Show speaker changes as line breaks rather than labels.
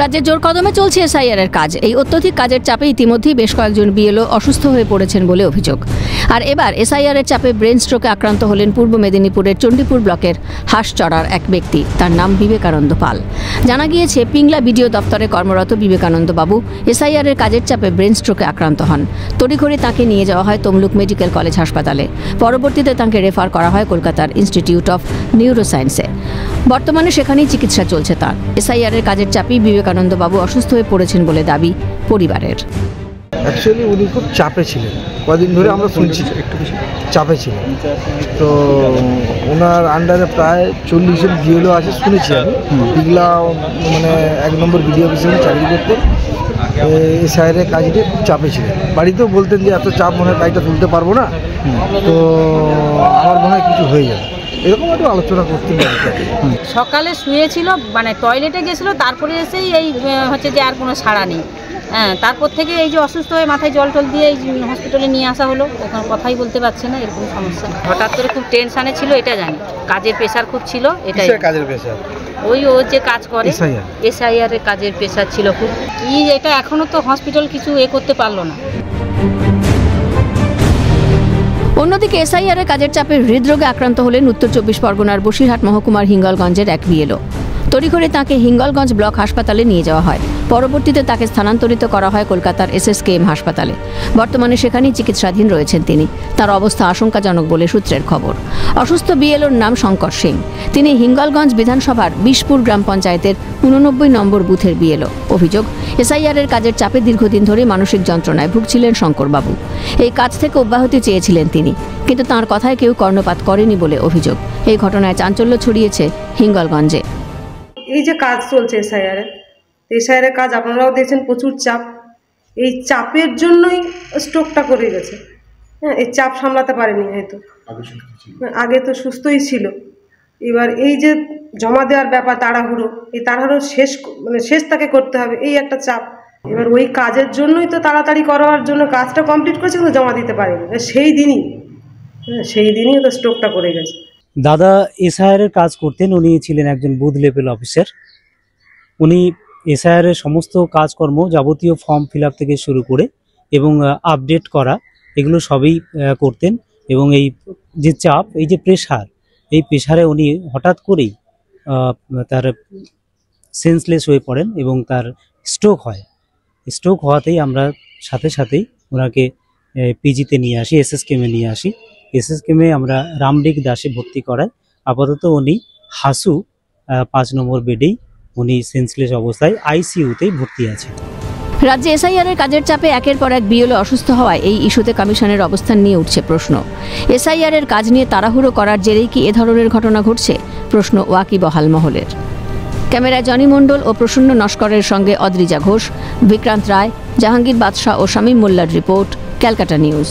রাজ্যে জোর কদমে চলছে এসআইআর এর কাজ। এই অত্যধিক কাজের চাপে ইতিমধ্যেই বেশ কয়েকজন বিএলও অসুস্থ হয়ে পড়েছেন বলে অভিযোগ। আর এবার এসআইআর এর চাপে ব্রেন স্ট্রোকে আক্রান্ত হলেন পূর্ব মেদিনীপুরের চণ্ডীপুর ব্লকের হাঁসচড়ার এক ব্যক্তি। তার নাম বিবেকানন্দ পাল। জানা গিয়েছে, পিংলা বিডিও দপ্তরে কর্মরত বিবেকানন্দ বাবু এসআইআর এর কাজের চাপে ব্রেন স্ট্রোকে আক্রান্ত হন। তড়িঘড়ি তাঁকে নিয়ে যাওয়া হয় তমলুক মেডিকেল কলেজ হাসপাতালে। পরবর্তীতে তাঁকে রেফার করা হয় কলকাতার ইনস্টিটিউট অফ নিউরোসায়েন্সে। বর্তমানে সেখানেই চিকিৎসা চলছে তাঁর। এসআইআর এর কাজের চাপেই বিবেকানন্দ বাবু অসুস্থ হয়ে পড়েছেন বলে দাবি পরিবারের।
অ্যাকচুয়ালি উনি খুব চাপে ছিলেন, কদিন ধরে আমরা শুনছি একটু বেশি চাপে ছিলেন। তো ওনার আন্ডারে প্রায় 40 জন বিএলও আছে শুনেছি আমি। পিংলা মানে 1 নম্বর বিডিও অফিসে চাকরি করতেন। এসআইআর কাজটি খুব চাপে ছিলেন। বাড়িতেও বলতেন যে এত চাপ মনে হয় কাজটা তুলতে পারবো না, তো আমার মনে হয় কিছু হয়ে যাবে, এরকম একটু আলোচনা করতে পারি।
সকালে শুয়েছিল, মানে টয়লেটে গেছিল, তারপরে এসেই এই হচ্ছে যে আর কোনো সাড়া নেই। হ্যাঁ, তারপর থেকে এই যে অসুস্থ হয়ে মাথায় জল টল দিয়ে এই হসপিটালে নিয়ে আসা হলো। ওখানে কথাই বলতে পারছে না, এরকম সমস্যা। হঠাৎ করে খুব টেনশানে ছিল, এটা জানি। কাজের প্রেশার খুব ছিল, এটাই।
কাজের প্রেশার
ওই ও যে কাজ করে এসআইআর এর কাজের প্রেশার ছিল খুব। কি এটা এখনো তো হসপিটাল কিছু করতে পারলো না।
অন্যদিকে এসআইআর এর কাজের চাপে হৃদরোগে আক্রান্ত হলেন উত্তর 24 পরগনার বসিরহাট মহকুমার হিঙ্গলগঞ্জের এক বিএলও। তড়িঘড়ি তাঁকে হিঙ্গলগঞ্জ ব্লক হাসপাতালে নিয়ে যাওয়া হয়। পরবর্তীতে তাকে স্থানান্তরিত করা হয় কলকাতার SSKM হাসপাতালে। বর্তমানে সেখানেই চিকিৎসাধীন রয়েছেন তিনি। তার অবস্থা আশঙ্কাজনক বলে সূত্রের খবর। অসুস্থ বিএলওর নাম শঙ্কর সিং। তিনি হিঙ্গলগঞ্জ বিধানসভার বিশপুর গ্রাম পঞ্চায়েতের 89 নম্বর বুথের বিএলও। অভিযোগ, এসআইআর এর কাজের চাপে দীর্ঘদিন ধরে মানসিক যন্ত্রণায় ভুগছিলেন শঙ্করবাবু। এই কাজ থেকে অব্যাহতি চেয়েছিলেন তিনি, কিন্তু তাঁর কথায় কেউ কর্ণপাত করেনি বলে অভিযোগ। এই ঘটনায় চাঞ্চল্য ছড়িয়েছে হিঙ্গলগঞ্জে।
এই যে কাজ চলছে এসআইআর এর কাজ, আপনারাও দেখছেন প্রচুর চাপ। এই চাপের জন্যই স্ট্রোকটা করে গেছে। হ্যাঁ, এই চাপ সামলাতে পারেনি হয়তো। আগে তো সুস্থই ছিল। এবার এই যে জমা দেওয়ার ব্যাপার, তাড়াহুড়ো, এই তাড়াহুড়ো শেষ তাকে করতে হবে, এই একটা চাপ। এবার ওই কাজের জন্যই তো তাড়াতাড়ি করার জন্য কাজটা কমপ্লিট করেছে, কিন্তু জমা দিতে পারেনি। সেই দিনই তো স্ট্রোকটা করে গেছে।
দাদা এসআইআর এর কাজ করতেন। উনি ছিলেন একজন বুথ লেভেল অফিসার। উনি এসআইআর এর সমস্ত কাজকর্ম, যাবতীয় ফর্ম ফিল আপ থেকে শুরু করে এবং আপডেট করা, এগুলো সবই করতেন। এবং এই যে চাপ, এই যে প্রেশার, এই প্রেশারে উনি হঠাৎ করেই তার সেন্সলেস হয়ে পড়েন এবং তার স্ট্রোক হয়। স্ট্রোক হওয়াতেই আমরা সাথেই ওনাকে পিজিতে নিয়ে আসি, SSKM-এ নিয়ে আসি। SSKM-এ আমরা রামডিক দাসে ভর্তি করাই। আপাতত উনি হাসু 5 নম্বর বেডেই উনি সেন্সলেস অবস্থায় ICU-তেই ভর্তি আছেন।
রাজ্যে এসআইআর এর কাজের চাপে একের পর এক বিএলও অসুস্থ হওয়ায় এই ইস্যুতে কমিশনের অবস্থান নিয়ে উঠছে প্রশ্ন। এসআইআর এর কাজ নিয়ে তাড়াহুড়ো করার জেরেই কি এ ধরনের ঘটনা ঘটছে? প্রশ্ন ওয়াকিবহাল মহলের। ক্যামেরায় জনি মণ্ডল ও প্রসন্ন নস্করের সঙ্গে অদ্রিজা ঘোষ, বিক্রান্ত রায়, জাহাঙ্গীর বাদশাহ ও শামীম মোল্লার রিপোর্ট, ক্যালকাটা নিউজ।